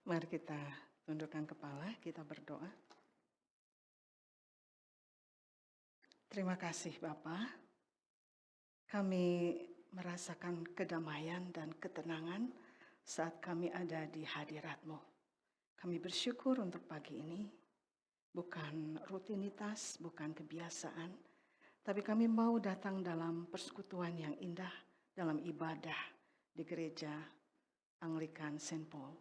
Mari kita tundukkan kepala, kita berdoa. Terima kasih Bapa. Kami merasakan kedamaian dan ketenangan saat kami ada di hadirat-Mu. Kami bersyukur untuk pagi ini, bukan rutinitas, bukan kebiasaan, tapi kami mau datang dalam persekutuan yang indah, dalam ibadah di gereja Anglikan Saint Paul.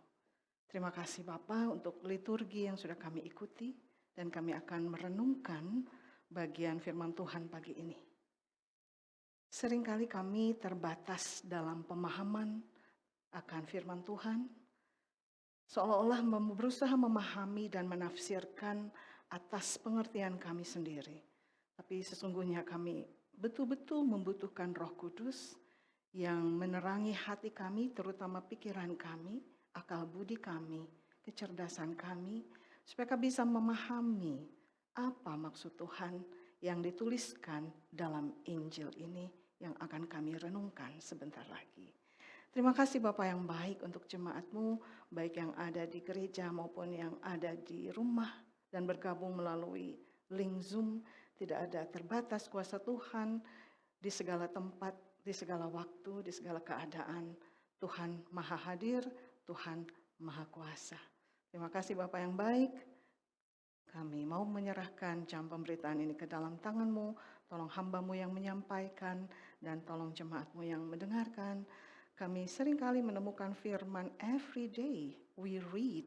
Terima kasih Bapa untuk liturgi yang sudah kami ikuti, dan kami akan merenungkan bagian firman Tuhan pagi ini. Seringkali kami terbatas dalam pemahaman akan firman Tuhan, seolah-olah berusaha memahami dan menafsirkan atas pengertian kami sendiri. Tapi sesungguhnya kami betul-betul membutuhkan Roh Kudus yang menerangi hati kami, terutama pikiran kami, akal budi kami, kecerdasan kami, supaya kami bisa memahami apa maksud Tuhan yang dituliskan dalam Injil ini yang akan kami renungkan sebentar lagi. Terima kasih Bapak yang baik untuk jemaat-Mu, baik yang ada di gereja maupun yang ada di rumah dan bergabung melalui link Zoom. Tidak ada terbatas kuasa Tuhan di segala tempat, di segala waktu, di segala keadaan. Tuhan Maha Hadir, Tuhan Maha Kuasa. Terima kasih Bapak yang baik. Kami mau menyerahkan jam pemberitaan ini ke dalam tangan-Mu. Tolong hamba-Mu yang menyampaikan dan tolong jemaat-Mu yang mendengarkan. Kami seringkali menemukan firman every day we read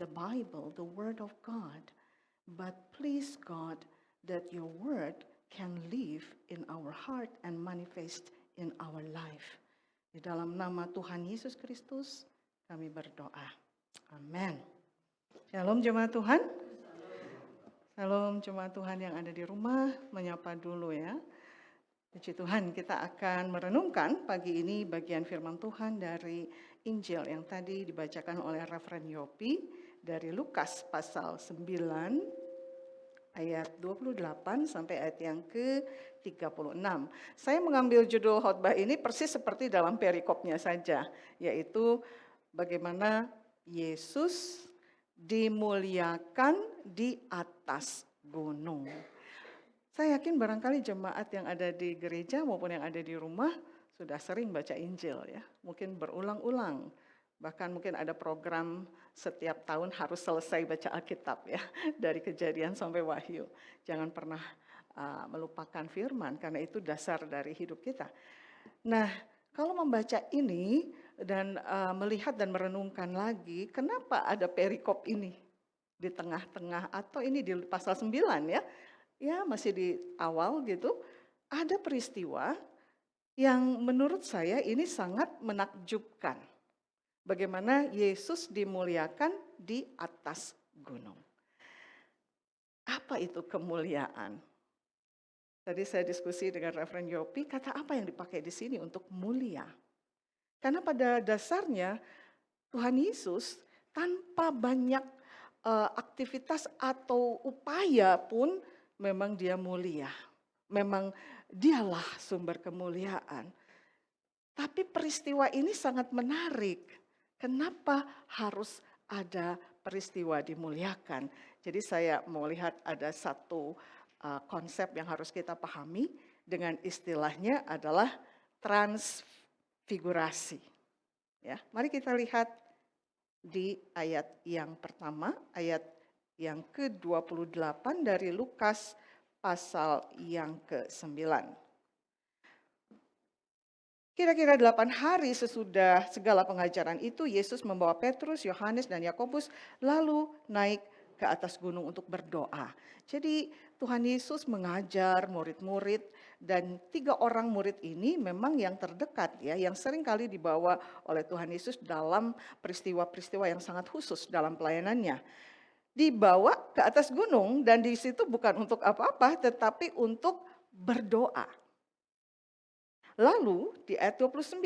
the Bible, the Word of God. But please God that your word can live in our heart and manifest in our life. Di dalam nama Tuhan Yesus Kristus kami berdoa. Amin. Shalom jemaat Tuhan. Shalom jemaat Tuhan yang ada di rumah, menyapa dulu ya. Puji Tuhan, kita akan merenungkan pagi ini bagian firman Tuhan dari Injil yang tadi dibacakan oleh Reverend Yopi dari Lukas pasal 9 ayat 28 sampai ayat yang ke-36. Saya mengambil judul khotbah ini persis seperti dalam perikopnya saja, yaitu bagaimana Yesus dimuliakan di atas gunung. Saya yakin barangkali jemaat yang ada di gereja maupun yang ada di rumah sudah sering baca Injil ya. Mungkin berulang-ulang. Bahkan mungkin ada program setiap tahun harus selesai baca Alkitab ya. Dari Kejadian sampai Wahyu. Jangan pernah melupakan firman karena itu dasar dari hidup kita. Nah, kalau membaca ini dan melihat dan merenungkan lagi, kenapa ada perikop ini di tengah-tengah atau ini di pasal 9 ya? Ya masih di awal gitu, ada peristiwa yang menurut saya ini sangat menakjubkan. Bagaimana Yesus dimuliakan di atas gunung. Apa itu kemuliaan? Tadi saya diskusi dengan Reverend Yopi, kata apa yang dipakai di sini untuk mulia? Karena pada dasarnya Tuhan Yesus tanpa banyak aktivitas atau upaya pun memang dia mulia. Memang dialah sumber kemuliaan. Tapi peristiwa ini sangat menarik. Kenapa harus ada peristiwa dimuliakan? Jadi saya mau lihat ada satu konsep yang harus kita pahami dengan istilahnya adalah transfigurasi. Ya, mari kita lihat di ayat yang pertama, ayat yang ke-28 dari Lukas pasal yang ke-9. Kira-kira 8 hari sesudah segala pengajaran itu, Yesus membawa Petrus, Yohanes, dan Yakobus lalu naik ke atas gunung untuk berdoa. Jadi Tuhan Yesus mengajar murid-murid dan 3 orang murid ini memang yang terdekat ya, yang sering kali dibawa oleh Tuhan Yesus dalam peristiwa-peristiwa yang sangat khusus dalam pelayanannya. Dibawa ke atas gunung dan di situ bukan untuk apa-apa tetapi untuk berdoa. Lalu di ayat 29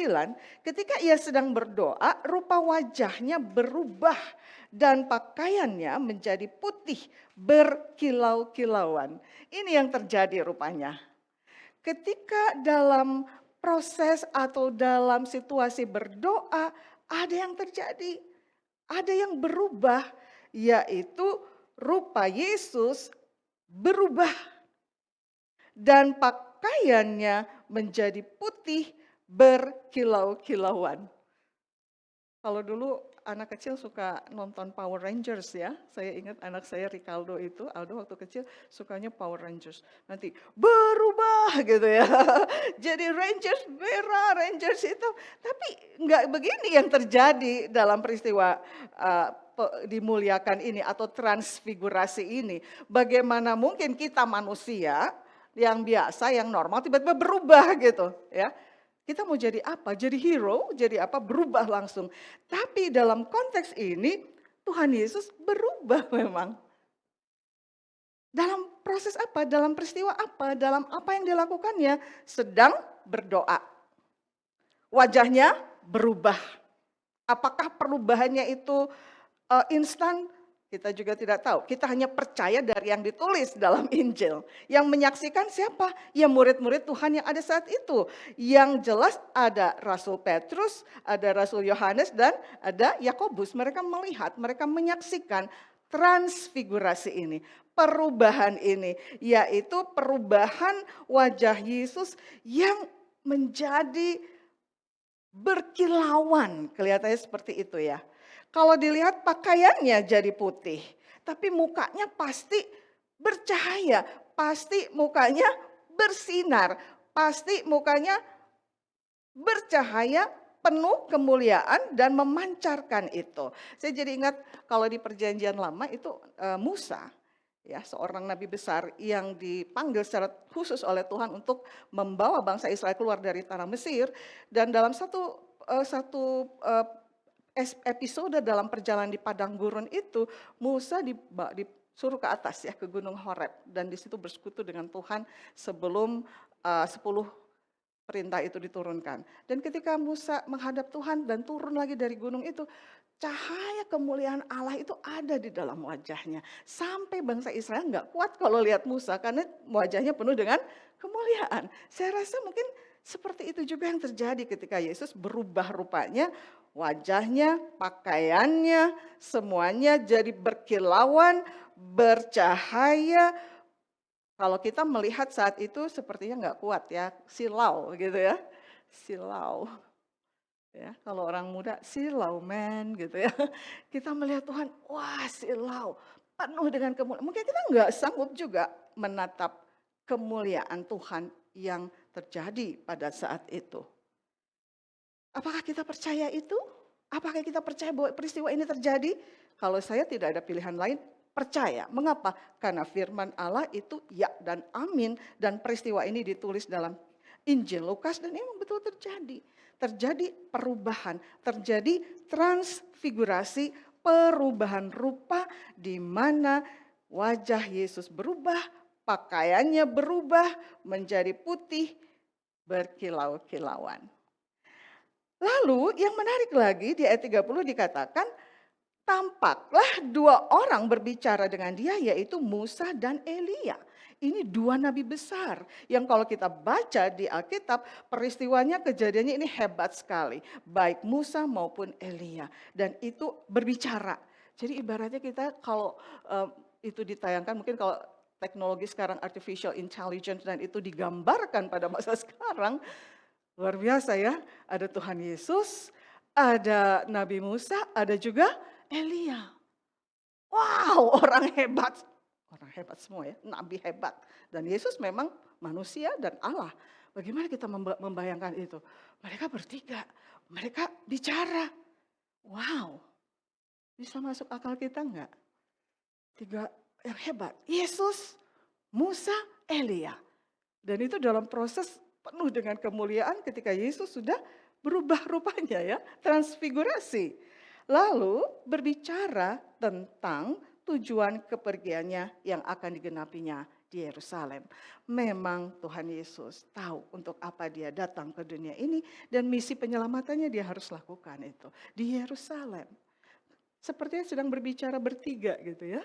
ketika ia sedang berdoa rupa wajahnya berubah dan pakaiannya menjadi putih berkilau-kilauan. Ini yang terjadi rupanya. Ketika dalam proses atau dalam situasi berdoa ada yang terjadi. ada yang berubah, yaitu rupa Yesus berubah dan pakaiannya menjadi putih berkilau-kilauan. Kalau dulu anak kecil suka nonton Power Rangers ya. Saya ingat anak saya Ricardo itu, Aldo waktu kecil sukanya Power Rangers. Nanti berubah gitu ya. Jadi Rangers merah, Rangers itu. Tapi nggak begini yang terjadi dalam peristiwa dimuliakan ini atau transfigurasi ini. Bagaimana mungkin kita manusia yang biasa, yang normal tiba-tiba berubah gitu ya. Kita mau jadi apa? Jadi hero, jadi apa? Berubah langsung. Tapi dalam konteks ini Tuhan Yesus berubah memang. Dalam proses apa? Dalam peristiwa apa? Dalam apa yang dilakukannya? Sedang berdoa. Wajahnya berubah. Apakah perubahannya itu instan? Kita juga tidak tahu. Kita hanya percaya dari yang ditulis dalam Injil. Yang menyaksikan siapa? Ya murid-murid Tuhan yang ada saat itu. Yang jelas ada Rasul Petrus, ada Rasul Yohanes, dan ada Yakobus. Mereka melihat, mereka menyaksikan transfigurasi ini. Perubahan ini. Yaitu perubahan wajah Yesus yang menjadi berkilauan. Kelihatannya seperti itu ya. Kalau dilihat pakaiannya jadi putih, tapi mukanya pasti bercahaya, pasti mukanya bersinar, pasti mukanya bercahaya, penuh kemuliaan dan memancarkan itu. Saya jadi ingat kalau di Perjanjian Lama itu Musa, ya seorang nabi besar yang dipanggil secara khusus oleh Tuhan untuk membawa bangsa Israel keluar dari tanah Mesir, dan dalam satu episode dalam perjalanan di padang gurun itu, Musa disuruh ke atas ya, ke Gunung Horeb, dan di situ bersekutu dengan Tuhan sebelum 10 perintah itu diturunkan. Dan ketika Musa menghadap Tuhan dan turun lagi dari gunung itu, cahaya kemuliaan Allah itu ada di dalam wajahnya. Sampai bangsa Israel nggak kuat kalau lihat Musa karena wajahnya penuh dengan kemuliaan. Saya rasa mungkin seperti itu juga yang terjadi ketika Yesus berubah rupanya. Wajahnya, pakaiannya, semuanya jadi berkilauan, bercahaya. Kalau kita melihat saat itu sepertinya nggak kuat ya, silau gitu ya, silau. Ya, kalau orang muda silau men gitu ya. Kita melihat Tuhan, wah silau, penuh dengan kemuliaan. Mungkin kita nggak sanggup juga menatap kemuliaan Tuhan yang terjadi pada saat itu. Apakah kita percaya itu? Apakah kita percaya bahwa peristiwa ini terjadi? Kalau saya tidak ada pilihan lain, percaya. Mengapa? Karena firman Allah itu ya dan amin. Dan peristiwa ini ditulis dalam Injil Lukas dan memang betul terjadi. Terjadi perubahan, terjadi transfigurasi, perubahan rupa di mana wajah Yesus berubah, pakaiannya berubah menjadi putih berkilau-kilauan. Lalu yang menarik lagi di ayat 30 dikatakan, tampaklah 2 orang berbicara dengan dia yaitu Musa dan Elia. Ini 2 nabi besar yang kalau kita baca di Alkitab peristiwanya kejadiannya ini hebat sekali. Baik Musa maupun Elia dan itu berbicara. Jadi ibaratnya kita kalau itu ditayangkan mungkin kalau teknologi sekarang artificial intelligence dan itu digambarkan pada masa sekarang. Luar biasa ya, ada Tuhan Yesus, ada Nabi Musa, ada juga Elia. Wow, orang hebat semua ya, nabi hebat. Dan Yesus memang manusia dan Allah. Bagaimana kita membayangkan itu? Mereka bertiga, mereka bicara. Wow, bisa masuk akal kita enggak? 3 yang hebat, Yesus, Musa, Elia. Dan itu dalam proses penuh dengan kemuliaan ketika Yesus sudah berubah rupanya ya, transfigurasi. Lalu berbicara tentang tujuan kepergiannya yang akan digenapinya di Yerusalem. Memang Tuhan Yesus tahu untuk apa dia datang ke dunia ini dan misi penyelamatannya dia harus lakukan itu di Yerusalem. Sepertinya sedang berbicara bertiga gitu ya.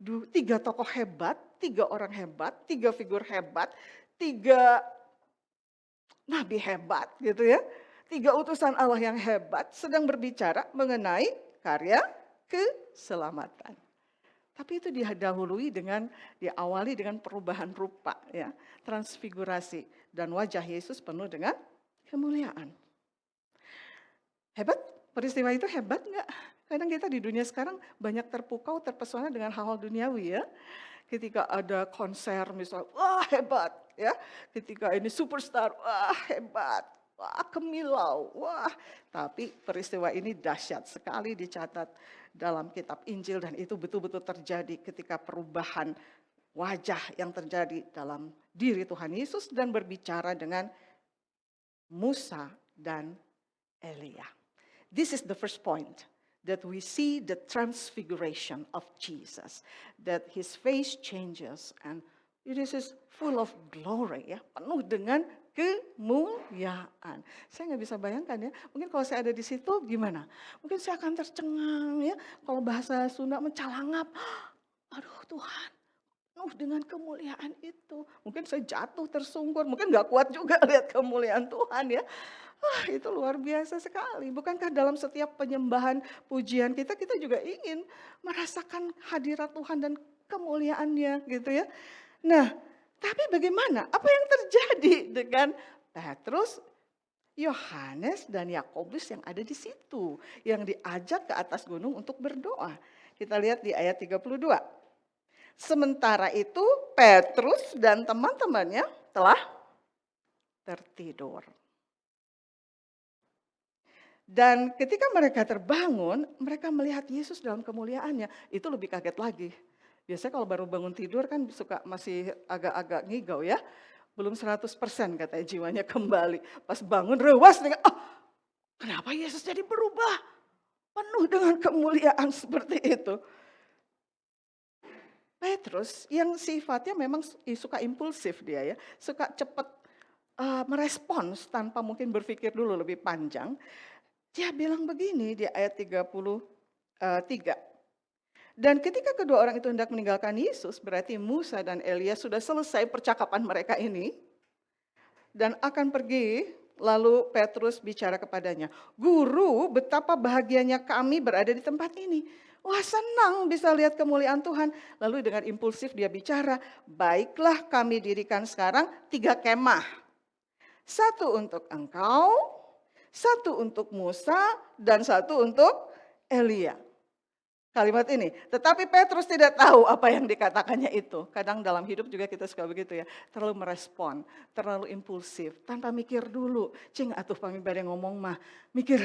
3 tokoh hebat, 3 orang hebat, 3 figur hebat, 3 nabi hebat gitu ya. 3 utusan Allah yang hebat sedang berbicara mengenai karya keselamatan. Tapi itu diawali dengan perubahan rupa, ya, transfigurasi, dan wajah Yesus penuh dengan kemuliaan. Hebat? Peristiwa itu hebat nggak? Kadang kita di dunia sekarang banyak terpukau, terpesona dengan hal-hal duniawi, ya. Ketika ada konser misalnya, wah hebat, ya. Ketika ini superstar, wah hebat, wah kemilau, wah. Tapi peristiwa ini dahsyat sekali dicatat dalam kitab Injil, dan itu betul-betul terjadi ketika perubahan wajah yang terjadi dalam diri Tuhan Yesus dan berbicara dengan Musa dan Elia. This is the first point, that we see the transfiguration of Jesus, that his face changes and it is full of glory, ya, penuh dengan kemuliaan. Saya nggak bisa bayangkan, ya, mungkin kalau saya ada di situ gimana? Mungkin saya akan tercengang, ya, kalau bahasa Sunda mencalangap. Aduh Tuhan, penuh dengan kemuliaan itu. Mungkin saya jatuh tersungkur, mungkin nggak kuat juga lihat kemuliaan Tuhan, ya. Itu luar biasa sekali. Bukankah dalam setiap penyembahan pujian kita juga ingin merasakan hadirat Tuhan dan kemuliaannya, gitu, ya. Nah, tapi bagaimana? Apa yang terjadi dengan Petrus, Yohanes, dan Yakobus yang ada di situ, yang diajak ke atas gunung untuk berdoa? Kita lihat di ayat 32. Sementara itu Petrus dan teman-temannya telah tertidur. Dan ketika mereka terbangun, mereka melihat Yesus dalam kemuliaannya. Itu lebih kaget lagi. Biasanya kalau baru bangun tidur kan suka masih agak-agak ngigau, ya. Belum 100% katanya jiwanya kembali. Pas bangun rewas dengan, kenapa Yesus jadi berubah? Penuh dengan kemuliaan seperti itu. Petrus yang sifatnya memang suka impulsif dia, ya. Suka cepat merespons tanpa mungkin berpikir dulu lebih panjang. Dia bilang begini di ayat 33. Dan ketika kedua orang itu hendak meninggalkan Yesus, berarti Musa dan Elia sudah selesai percakapan mereka ini dan akan pergi, lalu Petrus bicara kepadanya, "Guru, betapa bahagianya kami berada di tempat ini. Wah, senang bisa lihat kemuliaan Tuhan." Lalu dengan impulsif dia bicara, "Baiklah, kami dirikan sekarang 3 kemah. 1 untuk engkau, 1 untuk Musa, dan 1 untuk Elia." Kalimat ini, tetapi Petrus tidak tahu apa yang dikatakannya itu. Kadang dalam hidup juga kita suka begitu, ya, terlalu merespon, terlalu impulsif, tanpa mikir dulu. Cing atuh pamibade ngomong mah, mikir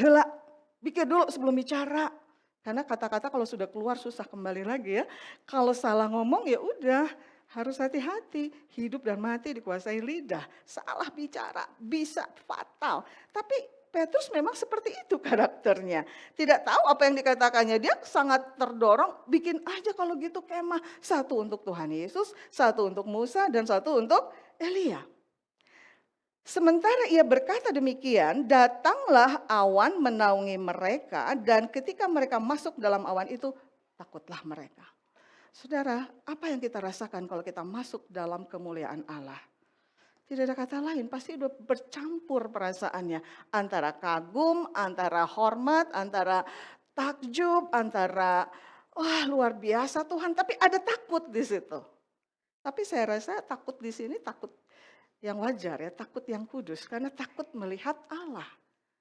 dulu sebelum bicara. Karena kata-kata kalau sudah keluar susah kembali lagi, ya. Kalau salah ngomong ya udah, harus hati-hati. Hidup dan mati dikuasai lidah. Salah bicara bisa fatal. Tapi Petrus memang seperti itu karakternya. Tidak tahu apa yang dikatakannya. Dia sangat terdorong, bikin aja kalau gitu kemah. 1 untuk Tuhan Yesus, 1 untuk Musa, dan 1 untuk Elia. Sementara ia berkata demikian, datanglah awan menaungi mereka, dan ketika mereka masuk dalam awan itu, takutlah mereka. Saudara, apa yang kita rasakan kalau kita masuk dalam kemuliaan Allah? Tidak ada kata lain, pasti udah bercampur perasaannya. Antara kagum, antara hormat, antara takjub, antara wah luar biasa Tuhan, tapi ada takut di situ. Tapi saya rasa takut di sini takut yang wajar, ya, takut yang kudus, karena takut melihat Allah.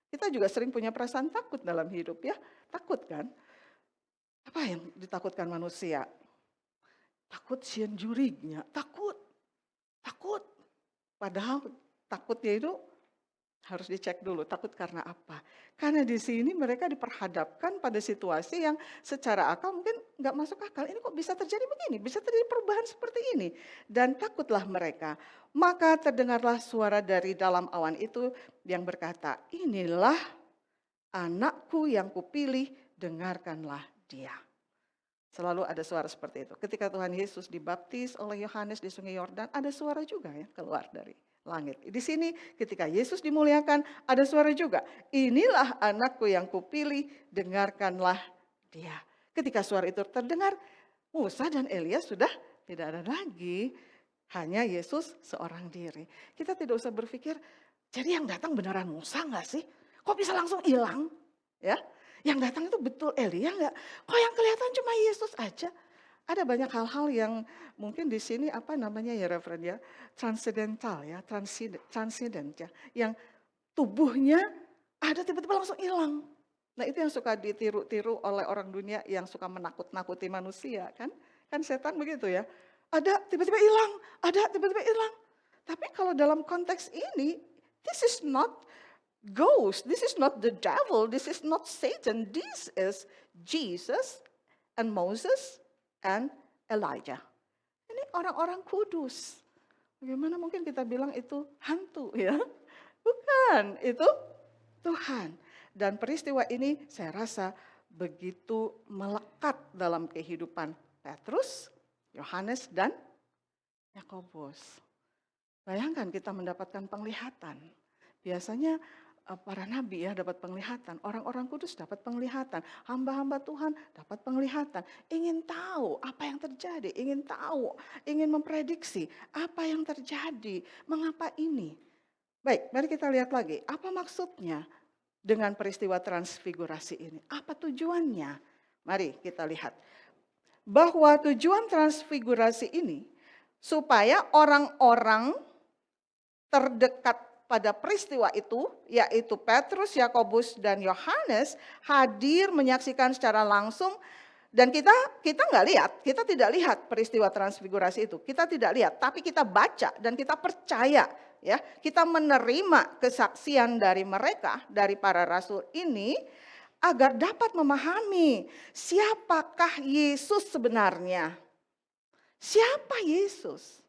Kita juga sering punya perasaan takut dalam hidup, ya. Takut kan? Apa yang ditakutkan manusia? Takut sieun jurignya, takut. Padahal takutnya itu harus dicek dulu, takut karena apa? Karena di sini mereka diperhadapkan pada situasi yang secara akal mungkin nggak masuk akal. Ini kok bisa terjadi begini, bisa terjadi perubahan seperti ini. Dan takutlah mereka. Maka terdengarlah suara dari dalam awan itu yang berkata, "Inilah anakku yang kupilih, dengarkanlah dia." Selalu ada suara seperti itu. Ketika Tuhan Yesus dibaptis oleh Yohanes di Sungai Yordan, ada suara juga, ya, keluar dari langit. Di sini ketika Yesus dimuliakan, ada suara juga. "Inilah anakku yang kupilih, dengarkanlah dia." Ketika suara itu terdengar, Musa dan Elia sudah tidak ada lagi. Hanya Yesus seorang diri. Kita tidak usah berpikir, jadi yang datang beneran Musa nggak sih? Kok bisa langsung hilang? Ya, Yang datang itu betul Elia enggak? Kok yang kelihatan cuma Yesus aja? Ada banyak hal-hal yang mungkin di sini apa namanya ya Reverend ya, transcendental ya, transcendent ya, yang tubuhnya ada tiba-tiba langsung hilang. Nah itu yang suka ditiru-tiru oleh orang dunia yang suka menakut-nakuti manusia kan. Kan setan begitu ya. Ada tiba-tiba hilang, ada tiba-tiba hilang. Tapi kalau dalam konteks ini, this is not ghost, this is not the devil, this is not Satan, this is Jesus and Moses and Elijah. Ini orang-orang kudus. Bagaimana mungkin kita bilang itu hantu ya? Bukan, itu Tuhan. Dan peristiwa ini saya rasa begitu melekat dalam kehidupan Petrus, Yohanes, dan Yakobus. Bayangkan kita mendapatkan penglihatan. Biasanya para nabi ya dapat penglihatan, orang-orang kudus dapat penglihatan, hamba-hamba Tuhan dapat penglihatan, ingin tahu apa yang terjadi, ingin tahu, ingin memprediksi apa yang terjadi, mengapa ini. Baik, mari kita lihat lagi, apa maksudnya dengan peristiwa transfigurasi ini? Apa tujuannya? Mari kita lihat. Bahwa tujuan transfigurasi ini supaya orang-orang terdekat pada peristiwa itu, yaitu Petrus, Yakobus, dan Yohanes hadir menyaksikan secara langsung. Dan kita nggak lihat, kita tidak lihat peristiwa transfigurasi itu, kita tidak lihat, tapi kita baca dan kita percaya, ya, kita menerima kesaksian dari mereka, dari para rasul ini, agar dapat memahami siapakah Yesus sebenarnya. Siapa Yesus?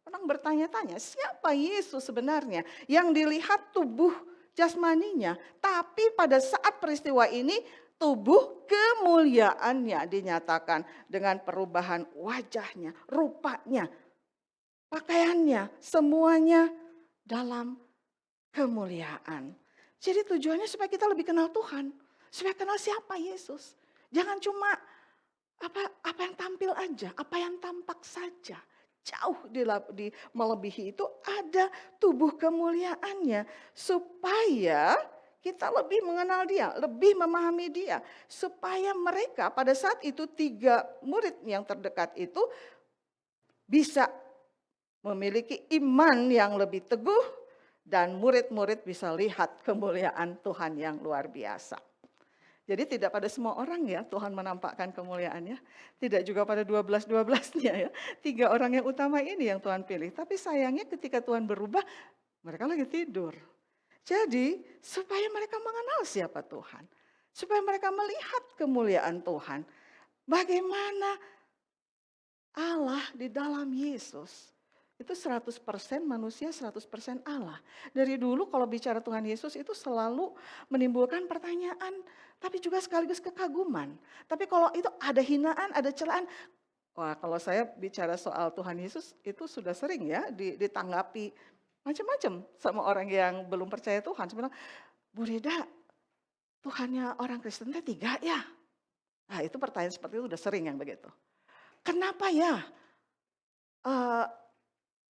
Orang bertanya-tanya, siapa Yesus sebenarnya? Yang dilihat tubuh jasmaninya, tapi pada saat peristiwa ini tubuh kemuliaannya dinyatakan dengan perubahan wajahnya, rupanya, pakaiannya, semuanya dalam kemuliaan. Jadi tujuannya supaya kita lebih kenal Tuhan, supaya kenal siapa Yesus. Jangan cuma apa yang tampil aja, apa yang tampak saja. Jauh melebihi itu ada tubuh kemuliaannya supaya kita lebih mengenal dia, lebih memahami dia. Supaya mereka pada saat itu 3 murid yang terdekat itu bisa memiliki iman yang lebih teguh dan murid-murid bisa lihat kemuliaan Tuhan yang luar biasa. Jadi tidak pada semua orang ya Tuhan menampakkan kemuliaannya. Tidak juga pada 12-12-nya ya. 3 orang yang utama ini yang Tuhan pilih. Tapi sayangnya ketika Tuhan berubah, mereka lagi tidur. Jadi supaya mereka mengenal siapa Tuhan. Supaya mereka melihat kemuliaan Tuhan. Bagaimana Allah di dalam Yesus. Itu 100% manusia, 100% Allah. Dari dulu kalau bicara Tuhan Yesus itu selalu menimbulkan pertanyaan, tapi juga sekaligus kekaguman. Tapi kalau itu ada hinaan, ada celaan, wah kalau saya bicara soal Tuhan Yesus itu sudah sering ya ditanggapi macam-macam sama orang yang belum percaya Tuhan. Saya bilang, Bu Rida, Tuhannya orang Kristen itu 3 ya? Nah itu pertanyaan seperti itu udah sering yang begitu. Kenapa ya?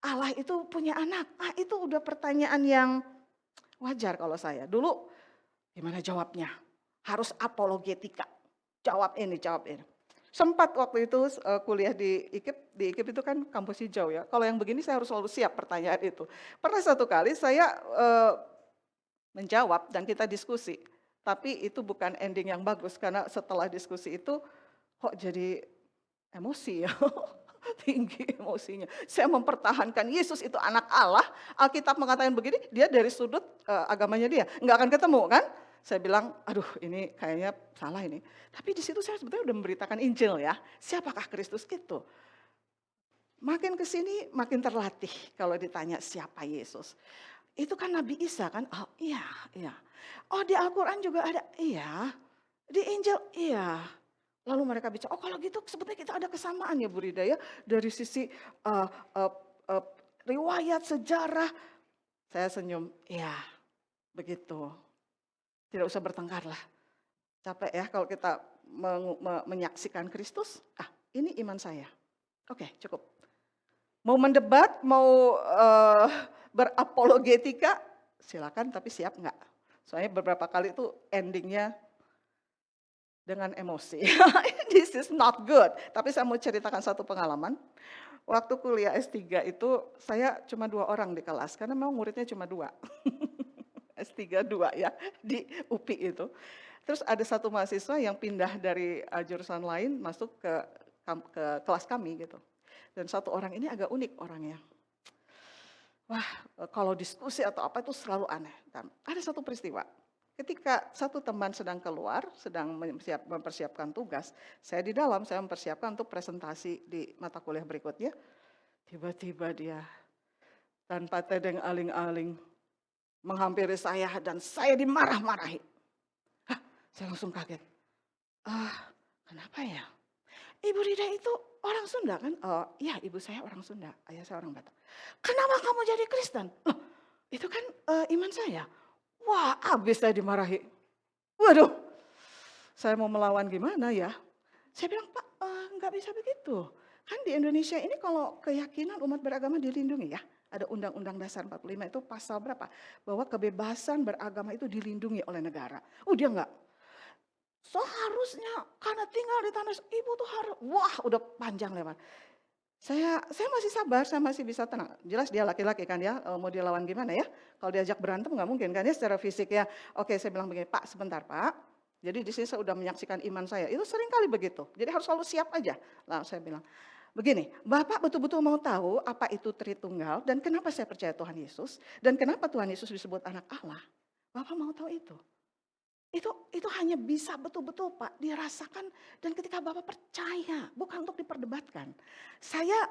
Allah itu punya anak. Itu udah pertanyaan yang wajar kalau saya. Dulu gimana jawabnya? Harus apologetika. Jawab ini, jawab ini. Sempat waktu itu kuliah di IKIP itu kan kampus hijau ya. Kalau yang begini saya harus selalu siap pertanyaan itu. Pernah satu kali saya menjawab dan kita diskusi. Tapi itu bukan ending yang bagus karena setelah diskusi itu kok jadi emosi ya. Tinggi emosinya. Saya mempertahankan Yesus itu anak Allah. Alkitab mengatakan begini, dia dari sudut agamanya dia. Enggak akan ketemu kan? Saya bilang, aduh ini kayaknya salah ini. Tapi di situ saya sebetulnya udah memberitakan Injil ya. Siapakah Kristus itu? Makin kesini makin terlatih kalau ditanya siapa Yesus. Itu kan Nabi Isa kan? Oh iya, iya. Oh di Al-Quran juga ada? Iya. Di Injil? Iya. Lalu mereka bicara, oh kalau gitu sebetulnya kita ada kesamaan ya Bu Rida ya. Dari sisi riwayat, sejarah. Saya senyum, ya begitu. Tidak usah bertengkar lah. Capek ya kalau kita menyaksikan Kristus. Ini iman saya. Oke cukup. Mau mendebat, mau berapologetika, silakan tapi siap enggak. Soalnya beberapa kali itu endingnya dengan emosi. This is not good. Tapi saya mau ceritakan satu pengalaman. Waktu kuliah S3 itu saya cuma 2 orang di kelas, karena memang muridnya cuma 2. S3 2 ya, di UPI itu. Terus ada satu mahasiswa yang pindah dari jurusan lain masuk ke kelas kami gitu. Dan satu orang ini agak unik orangnya. Wah, kalau diskusi atau apa itu selalu aneh. Dan ada satu peristiwa, ketika satu teman sedang keluar, sedang mempersiapkan tugas, saya di dalam, saya mempersiapkan untuk presentasi di mata kuliah berikutnya. Tiba-tiba dia tanpa tedeng aling-aling menghampiri saya dan saya dimarah-marahi. Hah, saya langsung kaget. Ah, kenapa ya? Ibu Rida itu orang Sunda kan? Oh iya, ibu saya orang Sunda, ayah saya orang Batak. Kenapa kamu jadi Kristen? Loh, itu kan iman saya. Wah, habis saya dimarahi. Waduh, saya mau melawan gimana ya? Saya bilang, Pak, nggak bisa begitu. Kan di Indonesia ini kalau keyakinan umat beragama dilindungi ya. Ada Undang-Undang Dasar 45 itu pasal berapa? Bahwa kebebasan beragama itu dilindungi oleh negara. Oh dia enggak. Seharusnya karena tinggal di tanah ibu tuh harus, wah udah panjang lebar. Saya masih sabar, saya masih bisa tenang. Jelas dia laki-laki kan ya, mau dilawan gimana ya? Kalau diajak berantem nggak mungkin kan ya secara fisik ya. Oke saya bilang begini, Pak sebentar Pak. Jadi di sini saya udah menyaksikan iman saya, itu sering kali begitu. Jadi harus selalu siap aja. Lah saya bilang, begini, Bapak betul-betul mau tahu apa itu Tritunggal dan kenapa saya percaya Tuhan Yesus dan kenapa Tuhan Yesus disebut anak Allah. Bapak mau tahu itu. Itu hanya bisa betul-betul Pak dirasakan dan ketika Bapak percaya, bukan untuk diperdebatkan. Saya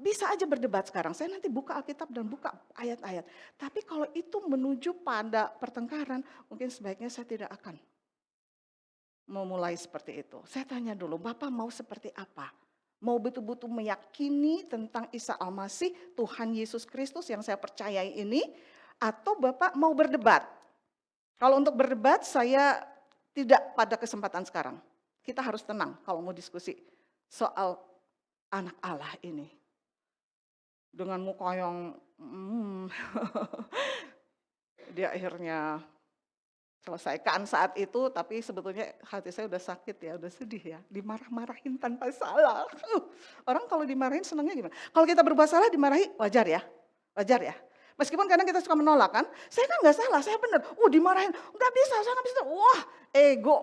bisa aja berdebat sekarang, saya nanti buka Alkitab dan buka ayat-ayat. Tapi kalau itu menuju pada pertengkaran, mungkin sebaiknya saya tidak akan memulai seperti itu. Saya tanya dulu, Bapak mau seperti apa? Mau betul-betul meyakini tentang Isa Al-Masih, Tuhan Yesus Kristus yang saya percayai ini, atau Bapak mau berdebat? Kalau untuk berdebat saya tidak pada kesempatan sekarang. Kita harus tenang kalau mau diskusi soal anak Allah ini. Dengan muka yang dia akhirnya selesaikan saat itu, tapi sebetulnya hati saya udah sakit ya, udah sedih ya, dimarah-marahin tanpa salah. Orang kalau dimarahin senangnya gimana? Kalau kita berbuat salah dimarahi wajar ya, wajar ya. Meskipun kadang kita suka menolak kan, saya kan nggak salah, saya benar. Dimarahin, nggak bisa, saya nggak bisa. Wah, ego.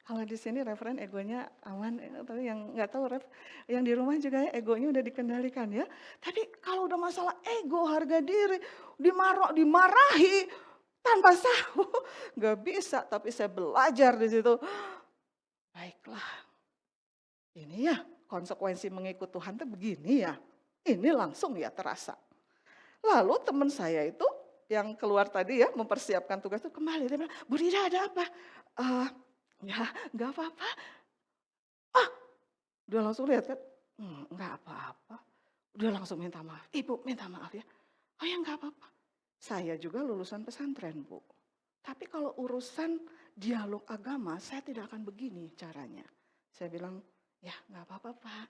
Kalau di sini referen egonya aman, tapi yang nggak tahu ref, yang di rumah juga ya egonya udah dikendalikan ya. Tapi kalau udah masalah ego, harga diri, dimarahi tanpa salah, nggak bisa. Tapi saya belajar di situ. Baiklah, ini ya konsekuensi mengikut Tuhan itu begini ya. Ini langsung ya terasa. Lalu teman saya itu yang keluar tadi ya mempersiapkan tugas itu kembali. Dia bilang, Bu Rida ada apa? Ya nggak apa-apa. Udah langsung lihat kan, nggak apa-apa. Udah langsung minta maaf. Ibu minta maaf ya. Oh ya nggak apa-apa. Saya juga lulusan pesantren Bu. Tapi kalau urusan dialog agama saya tidak akan begini caranya. Saya bilang, ya nggak apa-apa Pak.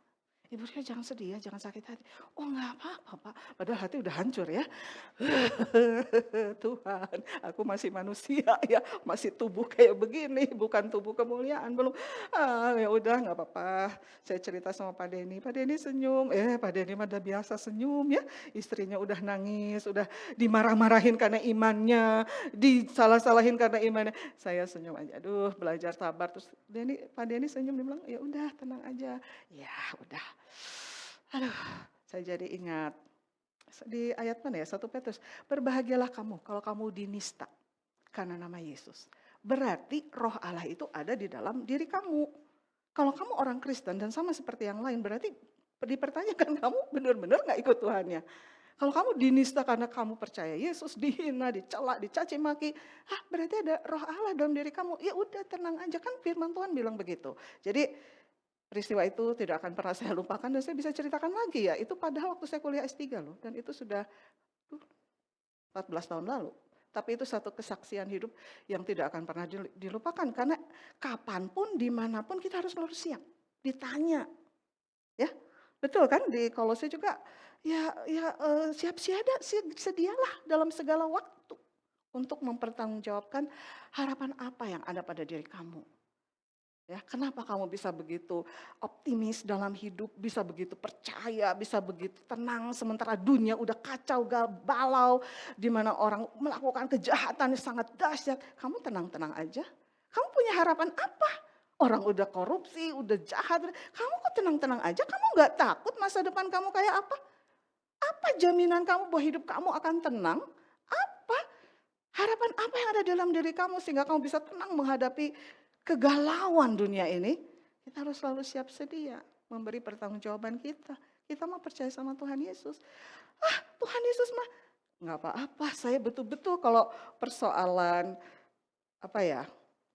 Ibu saya jangan sedih ya, jangan sakit hati. Oh nggak apa-apa Pak, padahal hati udah hancur ya. Tuhan, aku masih manusia ya, masih tubuh kayak begini, bukan tubuh kemuliaan belum. Ya udah nggak apa-apa. Saya cerita sama Pak Denny senyum. Pak Denny mah udah biasa senyum ya. Istrinya udah nangis, udah dimarah-marahin karena imannya, disalah-salahin karena imannya. Saya senyum aja, aduh belajar sabar. Terus Pak Denny senyum, dia bilang, ya udah tenang aja. Ya udah. Aduh, saya jadi ingat di ayat mana ya? 1 Petrus. Berbahagialah kamu kalau kamu dinista karena nama Yesus. Berarti roh Allah itu ada di dalam diri kamu. Kalau kamu orang Kristen dan sama seperti yang lain, berarti dipertanyakan kamu benar-benar gak ikut Tuhannya. Kalau kamu dinista karena kamu percaya Yesus, dihina, dicela, dicaci maki, berarti ada roh Allah dalam diri kamu. Ya udah tenang aja, kan firman Tuhan bilang begitu. Jadi peristiwa itu tidak akan pernah saya lupakan dan saya bisa ceritakan lagi ya. Itu padahal waktu saya kuliah S3 loh. Dan itu sudah 14 tahun lalu. Tapi itu satu kesaksian hidup yang tidak akan pernah dilupakan. Karena kapanpun, dimanapun kita harus selalu siap. Ditanya. Ya, betul kan? Di Kolose juga, siap siada, sedialah dalam segala waktu. untuk mempertanggungjawabkan harapan apa yang ada pada diri kamu. Ya, kenapa kamu bisa begitu optimis dalam hidup, bisa begitu percaya, bisa begitu tenang sementara dunia udah kacau, balau, di mana orang melakukan kejahatan yang sangat dahsyat. Kamu tenang-tenang aja. Kamu punya harapan apa? Orang udah korupsi, udah jahat, kamu kok tenang-tenang aja? Kamu nggak takut masa depan kamu kayak apa? Apa jaminan kamu bahwa hidup kamu akan tenang? Apa? Harapan apa yang ada dalam diri kamu sehingga kamu bisa tenang menghadapi kegalauan dunia ini? Kita harus selalu siap sedia memberi pertanggungjawaban kita. Kita mau percaya sama Tuhan Yesus. Tuhan Yesus mah nggak apa-apa. Saya betul-betul kalau persoalan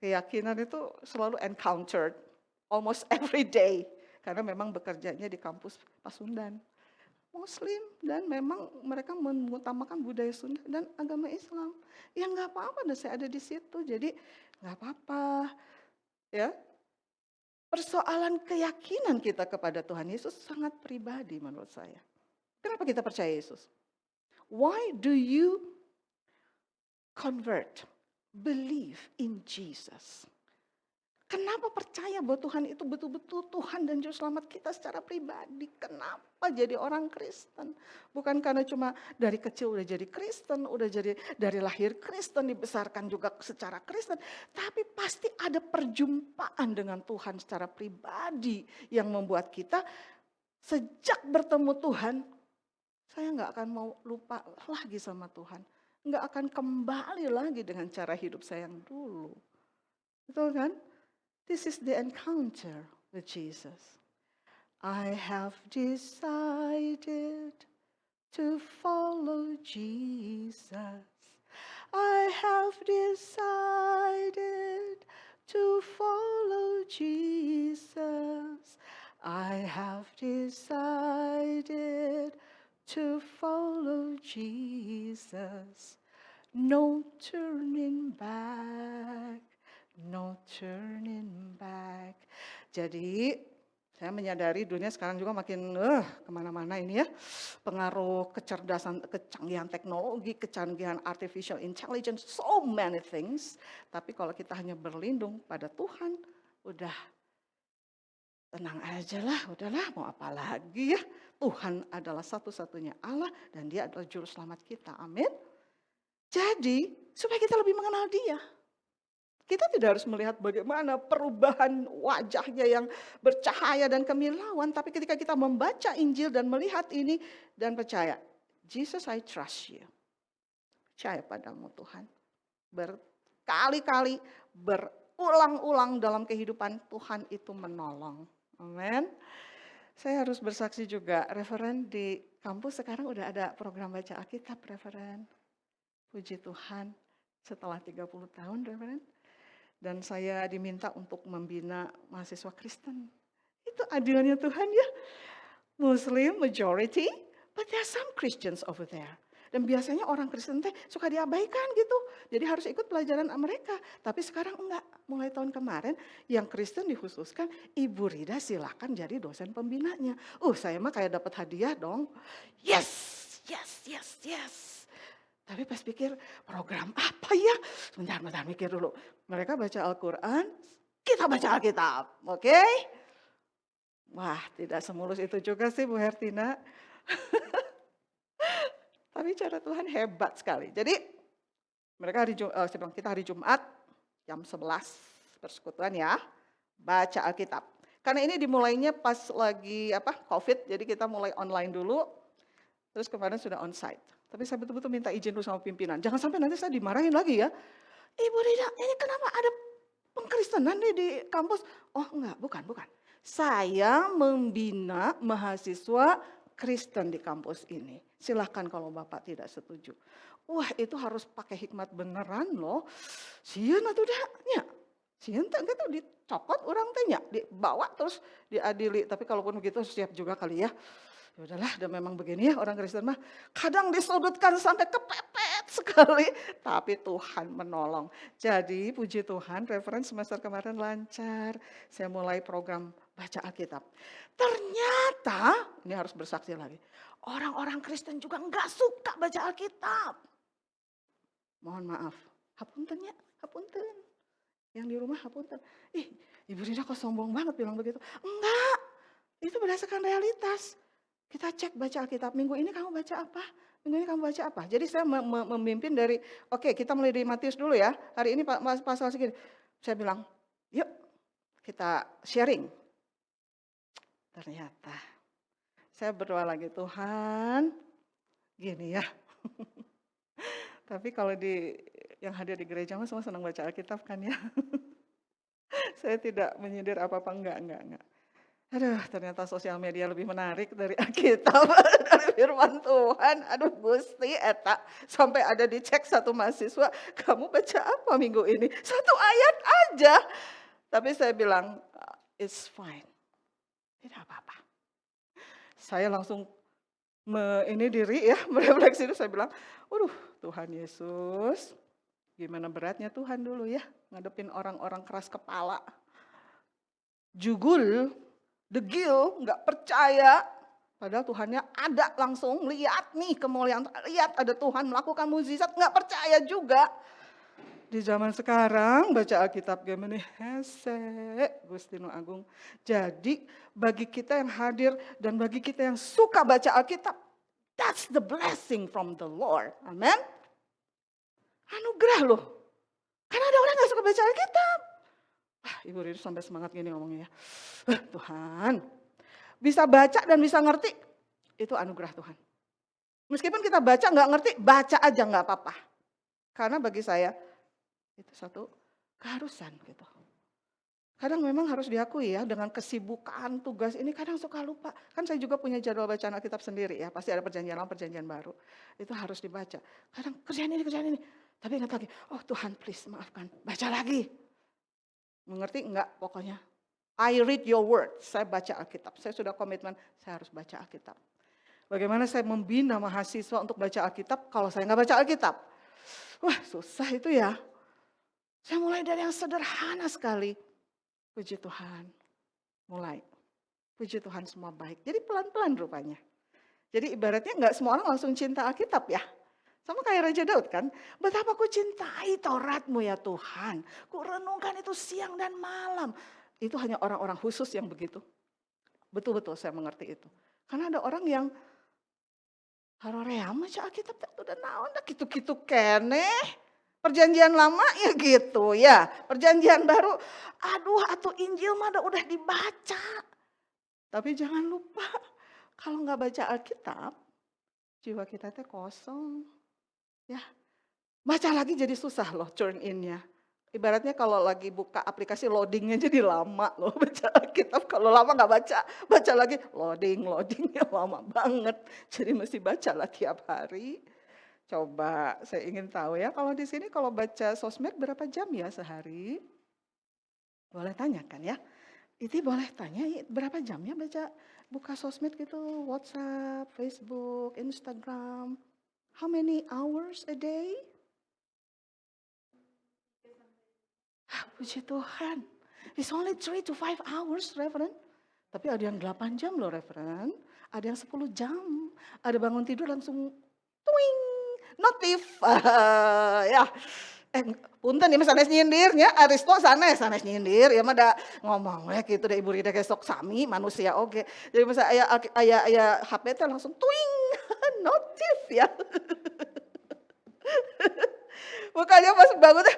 keyakinan itu selalu encountered almost every day. Karena memang bekerjanya di kampus Pasundan. Muslim dan memang mereka mengutamakan budaya Sunda dan agama Islam. Ya nggak apa-apa, dan saya ada di situ, jadi nggak apa-apa. Ya, persoalan keyakinan kita kepada Tuhan Yesus sangat pribadi menurut saya. Kenapa kita percaya Yesus? Why do you convert, believe in Jesus? Kenapa percaya bahwa Tuhan itu betul-betul Tuhan dan Juru Selamat kita secara pribadi? Kenapa jadi orang Kristen? Bukan karena cuma dari kecil udah jadi Kristen, udah jadi dari lahir Kristen, dibesarkan juga secara Kristen. Tapi pasti ada perjumpaan dengan Tuhan secara pribadi yang membuat kita sejak bertemu Tuhan, saya nggak akan mau lupa lagi sama Tuhan. Nggak akan kembali lagi dengan cara hidup saya yang dulu. Betul kan? This is the encounter with Jesus. I have decided to follow Jesus. I have decided to follow Jesus. I have decided to follow Jesus. No turning back. No turning back. Jadi saya menyadari dunia sekarang juga makin kemana-mana ini ya. Pengaruh kecerdasan, kecanggihan teknologi, kecanggihan artificial intelligence, so many things. Tapi kalau kita hanya berlindung pada Tuhan, udah tenang aja lah, udahlah mau apa lagi ya. Tuhan adalah satu-satunya Allah dan Dia adalah Juru Selamat kita. Amin. Jadi supaya kita lebih mengenal Dia. Kita tidak harus melihat bagaimana perubahan wajahnya yang bercahaya dan kemilauan. Tapi ketika kita membaca Injil dan melihat ini dan percaya, Jesus, I trust you. Percaya padamu Tuhan. Berkali-kali, berulang-ulang dalam kehidupan Tuhan itu menolong. Amin. Saya harus bersaksi juga, Referen di kampus sekarang udah ada program baca Alkitab, Referen. Puji Tuhan, setelah 30 tahun, Referen. Dan saya diminta untuk membina mahasiswa Kristen. Itu adilnya Tuhan ya. Muslim majority, but there are some Christians over there. Dan biasanya orang Kristen teh suka diabaikan gitu. Jadi harus ikut pelajaran mereka. Tapi sekarang enggak. Mulai tahun kemarin yang Kristen dikhususkan, Ibu Rida silakan jadi dosen pembinanya. Saya mah kayak dapat hadiah dong. Yes, yes, yes, yes. Tapi pas pikir program apa ya? Bentar mikir dulu. Mereka baca Al-Quran, kita baca Alkitab. Oke? Wah, tidak semulus itu juga sih Bu Hertina. Tapi cara Tuhan hebat sekali. Jadi mereka kita hari Jumat jam 11 persekutuan ya. Baca Alkitab. Karena ini dimulainya pas lagi COVID, jadi kita mulai online dulu. Terus kemarin sudah onsite. Tapi saya betul-betul minta izin dulu sama pimpinan. Jangan sampai nanti saya dimarahin lagi ya. Ibu Rida, ini kenapa ada pengkristenan nih di kampus? Oh enggak, bukan. Saya membina mahasiswa Kristen di kampus ini. Silahkan kalau Bapak tidak setuju. Wah itu harus pakai hikmat beneran loh. Sieun atuh dah nya. Sieun teh gitu dicokot orang teh nya, dibawa terus diadili. Tapi kalaupun begitu siap juga kali ya. Ya udahlah, dan memang begini ya orang Kristen mah kadang disudutkan sampai kepepet sekali, tapi Tuhan menolong. Jadi puji Tuhan, referensi semester kemarin lancar. Saya mulai program baca Alkitab. Ternyata, ini harus bersaksi lagi, orang-orang Kristen juga nggak suka baca Alkitab. Mohon maaf. Hapunten ya, hapunten. Yang di rumah hapunten. Ih, Ibu Rida kok sombong banget bilang begitu. Enggak, itu berdasarkan realitas. Kita cek baca Alkitab, minggu ini kamu baca apa? Minggu ini kamu baca apa? Jadi saya memimpin dari, oke, kita mulai dari Matius dulu ya. Hari ini pasal segini. Saya bilang, yuk kita sharing. Ternyata saya berdoa lagi, Tuhan, gini ya. Tapi kalau yang hadir di gereja semua senang baca Alkitab kan ya. Saya tidak menyindir apa-apa, enggak. Aduh, ternyata sosial media lebih menarik dari Alkitab, dari firman Tuhan. Aduh Gusti, eta sampai ada dicek satu mahasiswa, kamu baca apa minggu ini? Satu ayat aja. Tapi saya bilang, it's fine. Tidak apa-apa. Saya langsung merefleksi itu, saya bilang, Tuhan Yesus, gimana beratnya Tuhan dulu ya, ngadepin orang-orang keras kepala. Jugul, degil, nggak percaya. Padahal Tuhannya ada langsung, lihat nih kemuliaan, lihat ada Tuhan melakukan mukjizat, nggak percaya juga. Di zaman sekarang baca Alkitab gimana hese Gustino Agung. Jadi bagi kita yang hadir dan bagi kita yang suka baca Alkitab, that's the blessing from the Lord. Amen. Anugerah loh. Karena ada orang yang gak suka baca Alkitab. Ibu Riri sampai semangat gini ngomongnya ya. Tuhan, bisa baca dan bisa ngerti, itu anugerah Tuhan. Meskipun kita baca gak ngerti, baca aja gak apa-apa. Karena bagi saya, itu satu keharusan gitu. Kadang memang harus diakui ya, dengan kesibukan tugas ini kadang suka lupa. Kan saya juga punya jadwal bacaan Alkitab sendiri ya, pasti ada perjanjian lama, perjanjian baru. Itu harus dibaca. Kadang kerjaan ini. Tapi ingat lagi, oh Tuhan please maafkan, baca lagi. Mengerti enggak pokoknya. I read your word, saya baca Alkitab. Saya sudah komitmen, saya harus baca Alkitab. Bagaimana saya membina mahasiswa untuk baca Alkitab kalau saya nggak baca Alkitab? Wah susah itu ya. Saya mulai dari yang sederhana sekali. Puji Tuhan, mulai. Puji Tuhan semua baik. Jadi pelan-pelan rupanya. Jadi ibaratnya nggak semua orang langsung cinta Alkitab ya. Sama kayak Raja Daud kan. Betapa ku cintai Tauratmu ya Tuhan. Ku renungkan itu siang dan malam. Itu hanya orang-orang khusus yang begitu. Betul-betul saya mengerti itu. Karena ada orang yang haroream baca Alkitab udah naon dah gitu-gitu keneh. Perjanjian lama ya gitu ya. Perjanjian baru, aduh atau Injil mah udah dibaca. Tapi jangan lupa, kalau nggak baca Alkitab, jiwa kita teh kosong. Ya, baca lagi jadi susah loh turn in-nya. Ibaratnya kalau lagi buka aplikasi loadingnya jadi lama loh baca Alkitab. Kalau lama nggak baca lagi loadingnya lama banget. Jadi mesti baca lah tiap hari. Coba, saya ingin tahu ya, kalau di sini kalau baca sosmed berapa jam ya sehari? Boleh tanyakan ya. Itu boleh tanya berapa jamnya buka sosmed gitu, WhatsApp, Facebook, Instagram. How many hours a day? Puji Tuhan. It's only 3 to 5 hours, Reverend. Tapi ada yang 8 jam loh, Reverend. Ada yang 10 jam. Ada bangun tidur langsung twing. Notif, ya, punten ya sanes nyindirnya, Aristo sanes nyindir, ya mah da ngomong gitu deh Ibu Rida kesok sami manusia oke. Jadi misalnya aya HP teh langsung twing, notif ya. Makanya pas bangun teh,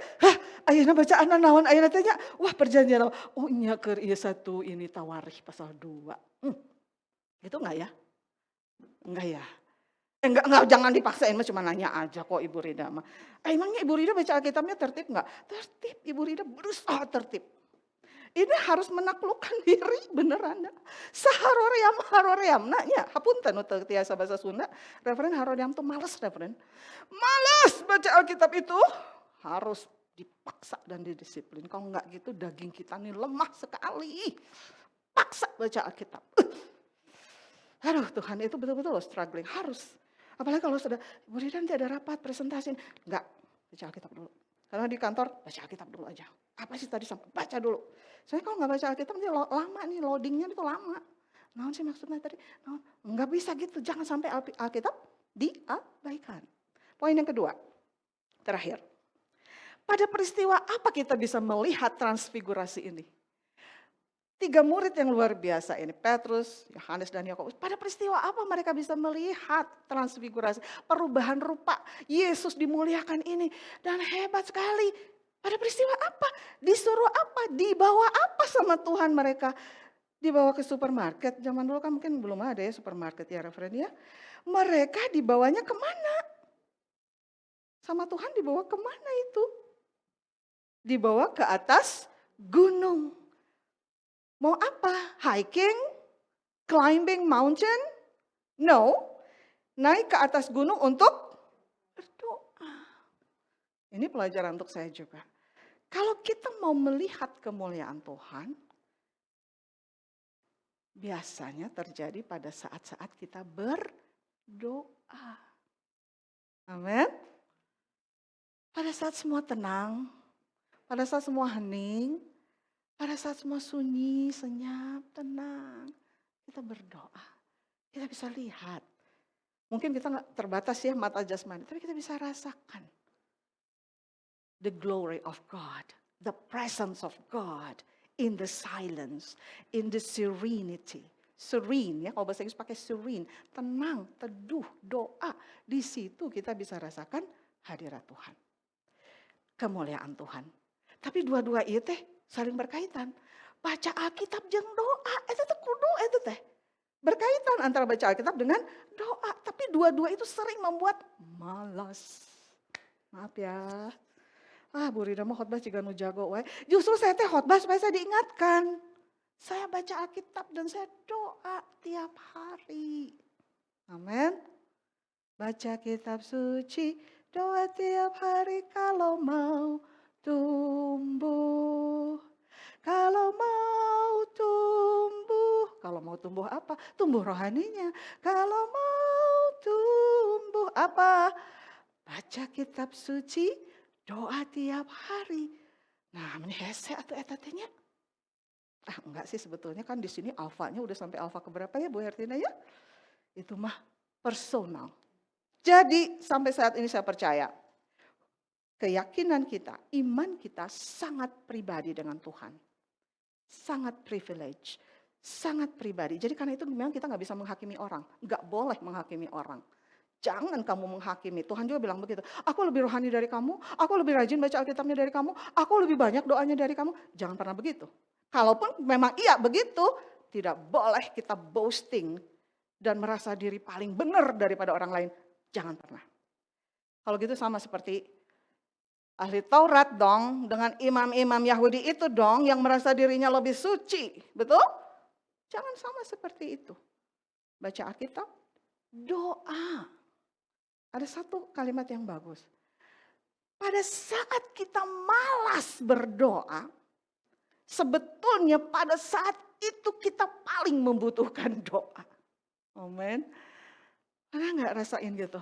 ayeuna bacaan naon ayeuna teh nya, wah perjanjian oh nya keur ieu satu ini Tawarikh pasal 2. Gitu enggak ya? Enggak ya? Enggak, jangan dipaksain mah cuma nanya aja kok Ibu Rida mah. Emangnya Ibu Rida baca Alkitabnya tertib enggak? Tertib, Ibu Rida berusaha tertib. Ini harus menaklukkan diri beneran. Haroream nanya, hapunten teu tiasa bahasa Sunda. Referen haroream tuh males referen. Males baca Alkitab itu harus dipaksa dan didisiplin. Kalau enggak gitu daging kita nih lemah sekali. Paksa baca Alkitab. Aduh Tuhan itu betul-betul loh struggling, harus. Apalagi kalau sudah, Bu Rida nanti ada rapat, presentasi. Enggak, baca Alkitab dulu. Karena di kantor, baca Alkitab dulu aja. Apa sih tadi sampai baca dulu. Soalnya kalau nggak baca Alkitab, nanti lama nih, loadingnya itu lama. Naon sih maksudnya tadi? Nggak bisa gitu, jangan sampai Alkitab diabaikan. Poin yang kedua, terakhir. Pada peristiwa apa kita bisa melihat transfigurasi ini? 3 murid yang luar biasa ini, Petrus, Yohanes, dan Yakobus. Pada peristiwa apa mereka bisa melihat transfigurasi, perubahan rupa, Yesus dimuliakan ini. Dan hebat sekali, pada peristiwa apa? Disuruh apa? Dibawa apa sama Tuhan mereka? Dibawa ke supermarket, zaman dulu kan mungkin belum ada ya supermarket ya referen ya. Mereka dibawanya kemana? Sama Tuhan dibawa kemana itu? Dibawa ke atas gunung. Mau apa? Hiking? Climbing mountain? No. Naik ke atas gunung untuk berdoa. Ini pelajaran untuk saya juga. Kalau kita mau melihat kemuliaan Tuhan, biasanya terjadi pada saat-saat kita berdoa. Amin. Pada saat semua tenang, pada saat semua hening, pada saat semua sunyi, senyap, tenang, kita berdoa. Kita bisa lihat. Mungkin kita nggak terbatas ya mata jasmani, tapi kita bisa rasakan. The glory of God, the presence of God in the silence, in the serenity. Serene ya, kalau bahasa Inggris pakai serene, tenang, teduh, doa. Di situ kita bisa rasakan hadirat Tuhan. Kemuliaan Tuhan. Tapi dua-dua itu saling berkaitan. Baca Alkitab jeung doa, itu tuh kudu itu teh. Berkaitan antara baca Alkitab dengan doa. Tapi dua-dua itu sering membuat malas. Maaf ya. Bu Rida mah khotbah ciga nu jago wae. Justru saya teh khotbah supaya saya diingatkan. Saya baca Alkitab dan saya doa tiap hari. Amin. Baca kitab suci, doa tiap hari kalau mau tumbuh. Kalau mau tumbuh. Kalau mau tumbuh apa? Tumbuh rohaninya. Kalau mau tumbuh apa? Baca kitab suci, doa tiap hari. Nah, ini hese atau etatnya? Enggak sih sebetulnya kan di sini alfanya udah sampai alfa keberapa ya Bu Hertina ya? Itu mah personal. Jadi sampai saat ini saya percaya keyakinan kita, iman kita sangat pribadi dengan Tuhan. Sangat privilege, sangat pribadi. Jadi karena itu memang kita nggak bisa menghakimi orang. Nggak boleh menghakimi orang. Jangan kamu menghakimi. Tuhan juga bilang begitu. Aku lebih rohani dari kamu, aku lebih rajin baca Alkitabnya dari kamu, aku lebih banyak doanya dari kamu. Jangan pernah begitu. Kalaupun memang iya begitu, tidak boleh kita boasting dan merasa diri paling benar daripada orang lain. Jangan pernah. Kalau gitu sama seperti ahli Taurat dong, dengan imam-imam Yahudi itu dong yang merasa dirinya lebih suci, betul? Jangan sama seperti itu. Baca Alkitab, doa. Ada satu kalimat yang bagus. Pada saat kita malas berdoa, sebetulnya pada saat itu kita paling membutuhkan doa. Amin. Pernah nggak rasain gitu?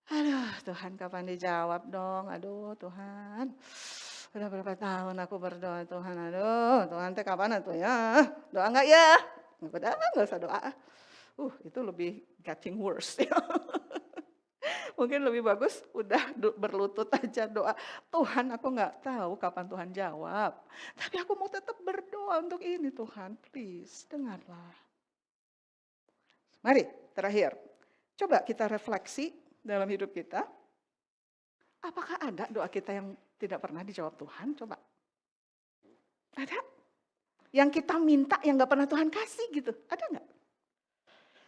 Aduh Tuhan kapan dijawab dong, aduh Tuhan. Udah berapa tahun aku berdoa Tuhan, aduh Tuhan teh kapan tuh ya, doa nggak ya? Udah nggak usah doa. Itu lebih getting worse ya. Mungkin lebih bagus udah berlutut aja doa. Tuhan aku nggak tahu kapan Tuhan jawab. Tapi aku mau tetap berdoa untuk ini Tuhan, please dengarlah. Mari terakhir, coba kita refleksi dalam hidup kita. Apakah ada doa kita yang tidak pernah dijawab Tuhan? Coba. Ada? Yang kita minta yang gak pernah Tuhan kasih gitu. Ada gak?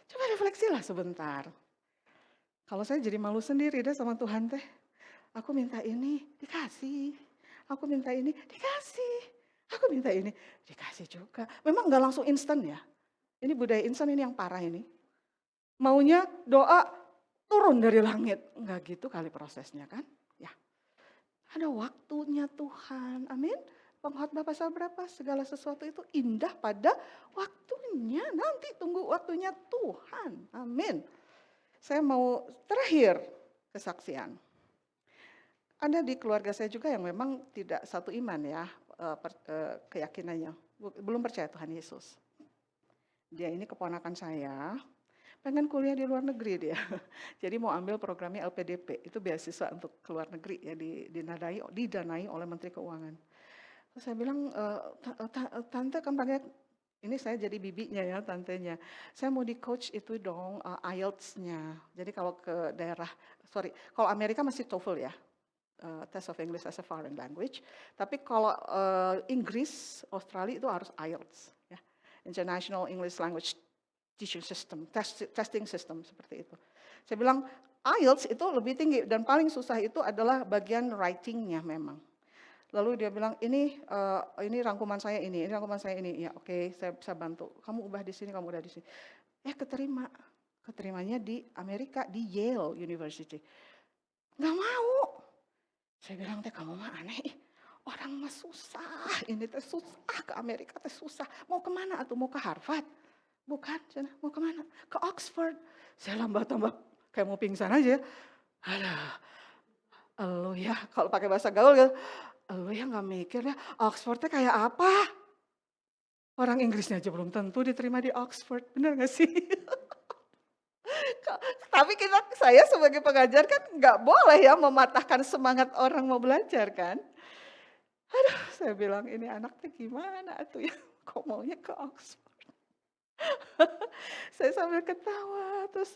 Coba refleksilah sebentar. Kalau saya jadi malu sendiri deh sama Tuhan teh. Aku minta ini, dikasih. Aku minta ini, dikasih. Aku minta ini, dikasih juga. Memang gak langsung instan ya. Ini budaya instan ini yang parah ini. Maunya doa turun dari langit. Enggak gitu kali prosesnya kan. Ya, ada waktunya Tuhan. Amin. Pengkhotbah pasal berapa? Segala sesuatu itu indah pada waktunya. Nanti tunggu waktunya Tuhan. Amin. Saya mau terakhir kesaksian. Ada di keluarga saya juga yang memang tidak satu iman ya keyakinannya. Belum percaya Tuhan Yesus. Dia ini keponakan saya. pengen kuliah di luar negeri dia. Jadi mau ambil programnya LPDP, itu beasiswa untuk ke luar negeri ya, didanai oleh Menteri Keuangan. Terus saya bilang, Tante kan panggil, ini saya jadi bibinya ya, tantenya. Saya mau di coach itu dong, IELTS-nya. Jadi kalau ke daerah, kalau Amerika masih TOEFL ya, Test of English as a Foreign Language. Tapi kalau Inggris, Australia itu harus IELTS, ya, International English Language Teaching System, testing system seperti itu. Saya bilang IELTS itu lebih tinggi dan paling susah itu adalah bagian writing-nya memang. Lalu dia bilang ini rangkuman saya ini rangkuman saya ini. Ya oke, saya bisa bantu. Kamu ubah di sini, kamu ubah di sini. Keterimanya di Amerika di Yale University. Nggak mau. Saya bilang kamu mah aneh. Orang mah susah, ini teh susah, ke Amerika teh susah. Mau kemana atau mau ke Harvard? Bukan, mau kemana? Ke Oxford. Saya lambat tambah kayak mau pingsan aja. Alah, elu ya, kalau pakai bahasa gaul gitu, elu ya nggak mikir ya, Oxfordnya kayak apa? Orang Inggrisnya aja belum tentu diterima di Oxford, bener nggak sih? Tapi saya sebagai pengajar kan nggak boleh ya mematahkan semangat orang mau belajar kan. Aduh, saya bilang ini anaknya gimana tuh ya, kok maunya ke Oxford. Saya sambil ketawa, terus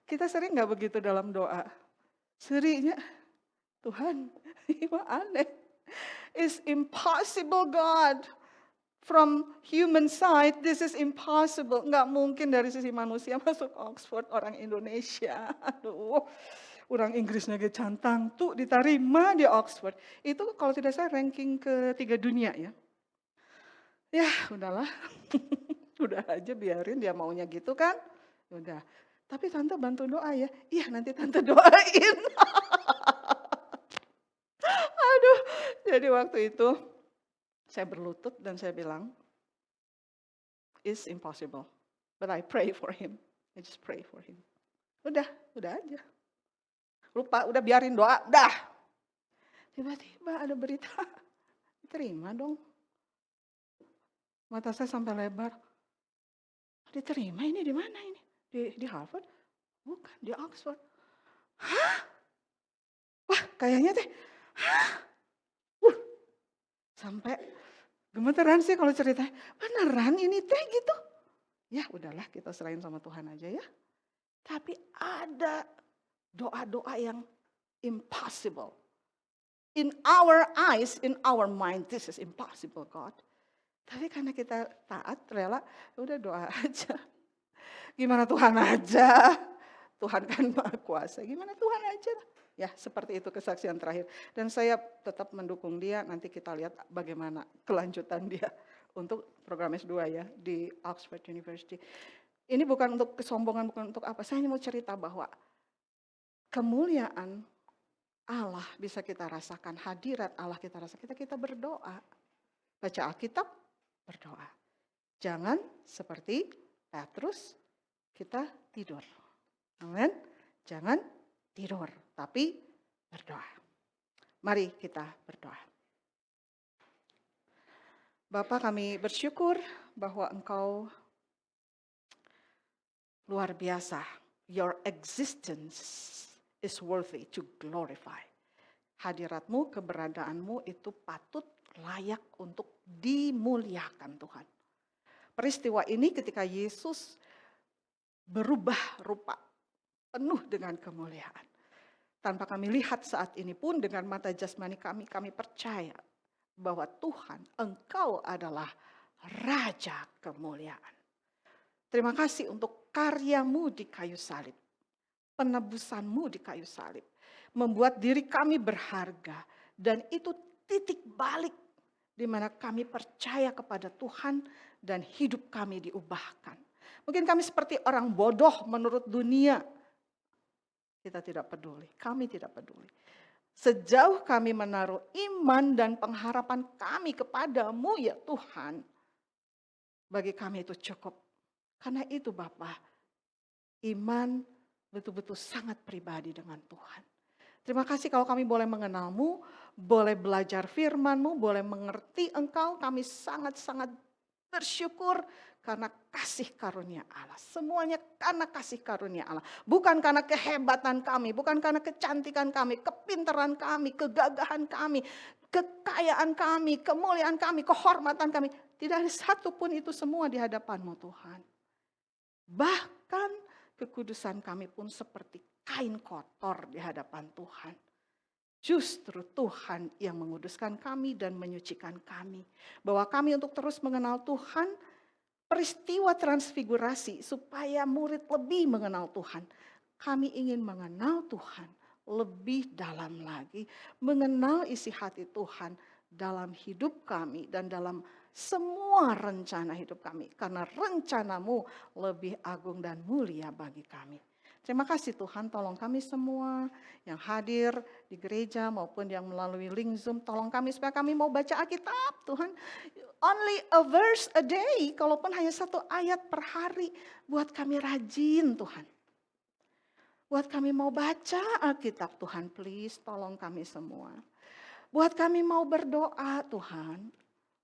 kita sering nggak begitu dalam doa? Seringnya, Tuhan, ini mah aneh. It's impossible God. From human side, this is impossible. Nggak mungkin dari sisi manusia masuk Oxford orang Indonesia. Aduh, orang Inggrisnya ge cantang tuh diterima di Oxford. Itu kalau tidak salah ranking ke-3 dunia ya. Ya udahlah, udah aja biarin dia maunya gitu kan. Udah, tapi Tante bantu doa ya. Iya nanti Tante doain. Aduh, jadi waktu itu saya berlutut dan saya bilang, it's impossible, but I pray for him. I just pray for him. Udah aja. Lupa, udah biarin doa, dah. Tiba-tiba ada berita, diterima dong. Mata saya sampai lebar. Diterima ini di mana ini? Di Harvard? Bukan, di Oxford. Hah? Wah, kayaknya teh, hah? Sampai gemeteran sih kalau cerita. Beneran ini teh gitu? Ya udahlah kita serahin sama Tuhan aja ya. Tapi ada doa-doa yang impossible. In our eyes, in our mind, this is impossible God. Tapi karena kita taat, rela, udah doa aja. Gimana Tuhan aja? Tuhan kan Maha Kuasa. Gimana Tuhan aja? Ya seperti itu kesaksian terakhir. Dan saya tetap mendukung dia, nanti kita lihat bagaimana kelanjutan dia untuk program S2 ya di Oxford University. Ini bukan untuk kesombongan, bukan untuk apa. Saya hanya mau cerita bahwa kemuliaan Allah bisa kita rasakan, hadirat Allah kita rasakan, kita berdoa. Baca Alkitab, berdoa. Jangan seperti Petrus, kita tidur. Amin. Jangan tidur, tapi berdoa. Mari kita berdoa. Bapa, kami bersyukur bahwa Engkau luar biasa. Your existence is worthy to glorify. Hadiratmu, keberadaanmu itu patut layak untuk dimuliakan Tuhan. Peristiwa ini ketika Yesus berubah rupa, penuh dengan kemuliaan. Tanpa kami lihat saat ini pun dengan mata jasmani kami percaya bahwa Tuhan, Engkau adalah Raja kemuliaan. Terima kasih untuk karyamu di kayu salib. Penebusanmu di kayu salib. Membuat diri kami berharga. Dan itu titik balik di mana kami percaya kepada Tuhan dan hidup kami diubahkan. Mungkin kami seperti orang bodoh menurut dunia. Kita tidak peduli, kami tidak peduli. Sejauh kami menaruh iman dan pengharapan kami kepadamu ya Tuhan. Bagi kami itu cukup. Karena itu Bapa, iman betul-betul sangat pribadi dengan Tuhan. Terima kasih kalau kami boleh mengenalmu, boleh belajar firman-Mu, boleh mengerti Engkau. Kami sangat-sangat bersyukur karena kasih karunia Allah. Semuanya karena kasih karunia Allah. Bukan karena kehebatan kami, bukan karena kecantikan kami, kepintaran kami, kegagahan kami, kekayaan kami, kemuliaan kami, kehormatan kami. Tidak ada satupun itu semua di hadapan-Mu Tuhan. Bahkan kekudusan kami pun seperti kain kotor di hadapan Tuhan. Justru Tuhan yang menguduskan kami dan menyucikan kami. Bahwa kami untuk terus mengenal Tuhan, peristiwa transfigurasi supaya murid lebih mengenal Tuhan. Kami ingin mengenal Tuhan lebih dalam lagi. Mengenal isi hati Tuhan dalam hidup kami dan dalam semua rencana hidup kami. Karena rencana-Mu lebih agung dan mulia bagi kami. Terima kasih Tuhan, tolong kami semua yang hadir di gereja maupun yang melalui link Zoom, tolong kami supaya kami mau baca Alkitab Tuhan. Only a verse a day, kalaupun hanya 1 ayat per hari, buat kami rajin Tuhan. Buat kami mau baca Alkitab Tuhan, please tolong kami semua. Buat kami mau berdoa Tuhan.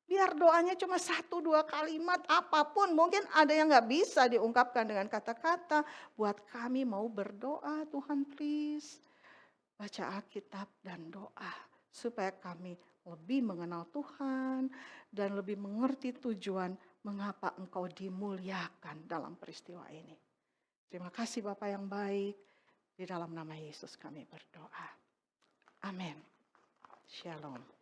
Biar doanya cuma 1-2 kalimat apapun. Mungkin ada yang gak bisa diungkapkan dengan kata-kata. Buat kami mau berdoa Tuhan please. Baca Alkitab dan doa. Supaya kami lebih mengenal Tuhan. Dan lebih mengerti tujuan mengapa Engkau dimuliakan dalam peristiwa ini. Terima kasih Bapa yang baik. Di dalam nama Yesus kami berdoa. Amin. Shalom.